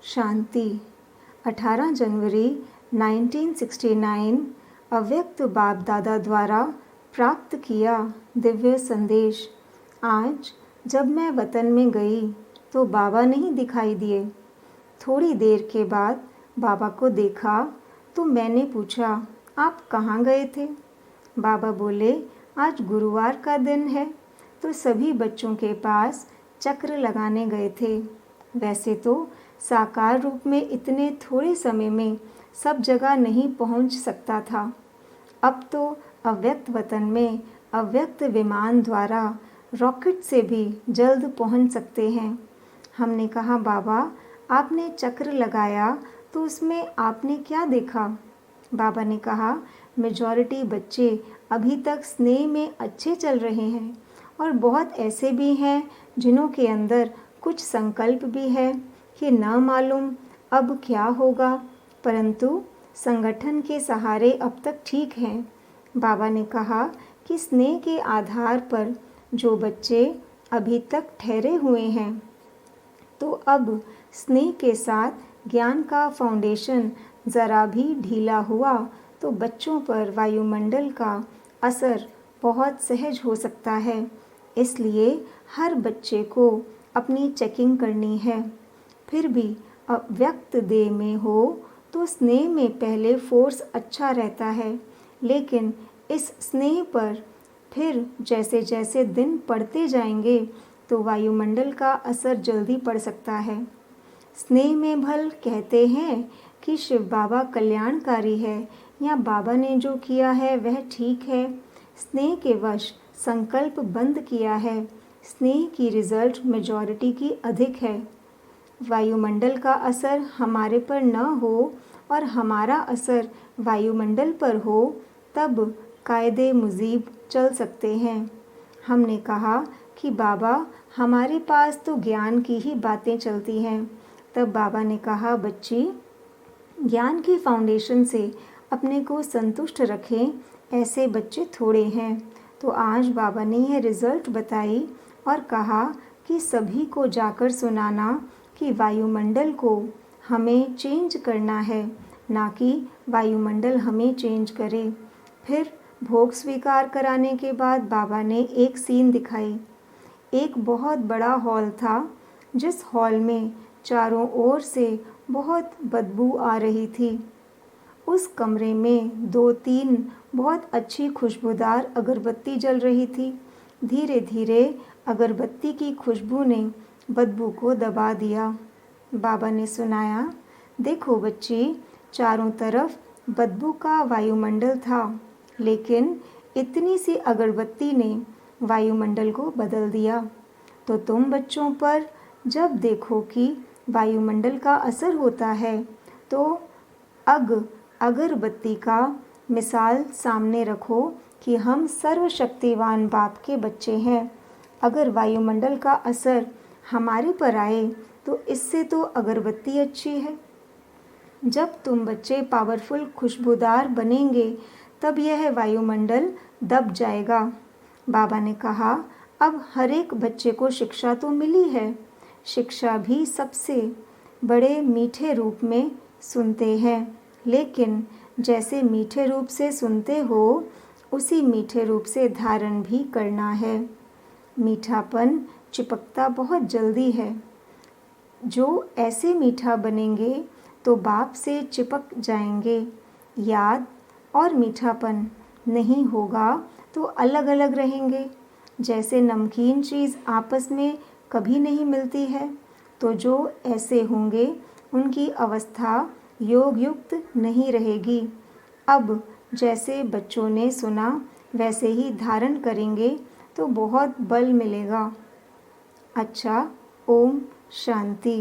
शांति। 18 जनवरी 1969 अव्यक्त बाप दादा द्वारा प्राप्त किया दिव्य संदेश। आज जब मैं वतन में गई तो बाबा नहीं दिखाई दिए। थोड़ी देर के बाद बाबा को देखा तो मैंने पूछा, आप कहाँ गए थे? बाबा बोले, आज गुरुवार का दिन है तो सभी बच्चों के पास चक्र लगाने गए थे। वैसे तो साकार रूप में इतने थोड़े समय में सब जगह नहीं पहुंच सकता था। अब तो अव्यक्त वतन में अव्यक्त विमान द्वारा रॉकेट से भी जल्द पहुंच सकते हैं। हमने कहा, बाबा आपने चक्र लगाया तो उसमें आपने क्या देखा? बाबा ने कहा, मेजॉरिटी बच्चे अभी तक स्नेह में अच्छे चल रहे हैं और बहुत ऐसे भी हैं जिन्हों के अंदर कुछ संकल्प भी है कि ना मालूम अब क्या होगा, परंतु संगठन के सहारे अब तक ठीक हैं। बाबा ने कहा कि स्नेह के आधार पर जो बच्चे अभी तक ठहरे हुए हैं, तो अब स्नेह के साथ ज्ञान का फाउंडेशन ज़रा भी ढीला हुआ तो बच्चों पर वायुमंडल का असर बहुत सहज हो सकता है। इसलिए हर बच्चे को अपनी चेकिंग करनी है। फिर भी अव्यक्त देह में हो तो स्नेह में पहले फोर्स अच्छा रहता है, लेकिन इस स्नेह पर फिर जैसे जैसे दिन पड़ते जाएंगे तो वायुमंडल का असर जल्दी पड़ सकता है। स्नेह में भल कहते हैं कि शिव बाबा कल्याणकारी है या बाबा ने जो किया है वह ठीक है। स्नेह के वश संकल्प बंद किया है। स्नेह की रिजल्ट मेजॉरिटी की अधिक है। वायुमंडल का असर हमारे पर न हो और हमारा असर वायुमंडल पर हो, तब कायदे मुजीब चल सकते हैं। हमने कहा कि बाबा हमारे पास तो ज्ञान की ही बातें चलती हैं। तब बाबा ने कहा, बच्ची ज्ञान की फाउंडेशन से अपने को संतुष्ट रखें, ऐसे बच्चे थोड़े हैं। तो आज बाबा ने यह रिजल्ट बताई और कहा कि सभी को जाकर सुनाना कि वायुमंडल को हमें चेंज करना है, ना कि वायुमंडल हमें चेंज करे। फिर भोग स्वीकार कराने के बाद बाबा ने एक सीन दिखाई। एक बहुत बड़ा हॉल था जिस हॉल में चारों ओर से बहुत बदबू आ रही थी। उस कमरे में 2-3 बहुत अच्छी खुशबूदार अगरबत्ती जल रही थी। धीरे धीरे अगरबत्ती की खुशबू ने बदबू को दबा दिया। बाबा ने सुनाया, देखो बच्ची, चारों तरफ बदबू का वायुमंडल था, लेकिन इतनी सी अगरबत्ती ने वायुमंडल को बदल दिया। तो तुम बच्चों पर जब देखो कि वायुमंडल का असर होता है तो अगरबत्ती का मिसाल सामने रखो कि हम सर्वशक्तिवान बाप के बच्चे हैं। अगर वायुमंडल का असर हमारे पर आए तो इससे तो अगरबत्ती अच्छी है। जब तुम बच्चे पावरफुल खुशबूदार बनेंगे तब यह वायुमंडल दब जाएगा। बाबा ने कहा, अब हर एक बच्चे को शिक्षा तो मिली है। शिक्षा भी सबसे बड़े मीठे रूप में सुनते हैं, लेकिन जैसे मीठे रूप से सुनते हो उसी मीठे रूप से धारण भी करना है। मीठापन चिपकता बहुत जल्दी है। जो ऐसे मीठा बनेंगे तो बाप से चिपक जाएंगे। याद और मीठापन नहीं होगा तो अलग अलग रहेंगे। जैसे नमकीन चीज़ आपस में कभी नहीं मिलती है, तो जो ऐसे होंगे उनकी अवस्था योग युक्त नहीं रहेगी। अब जैसे बच्चों ने सुना वैसे ही धारण करेंगे तो बहुत बल मिलेगा। अच्छा, ओम शांति।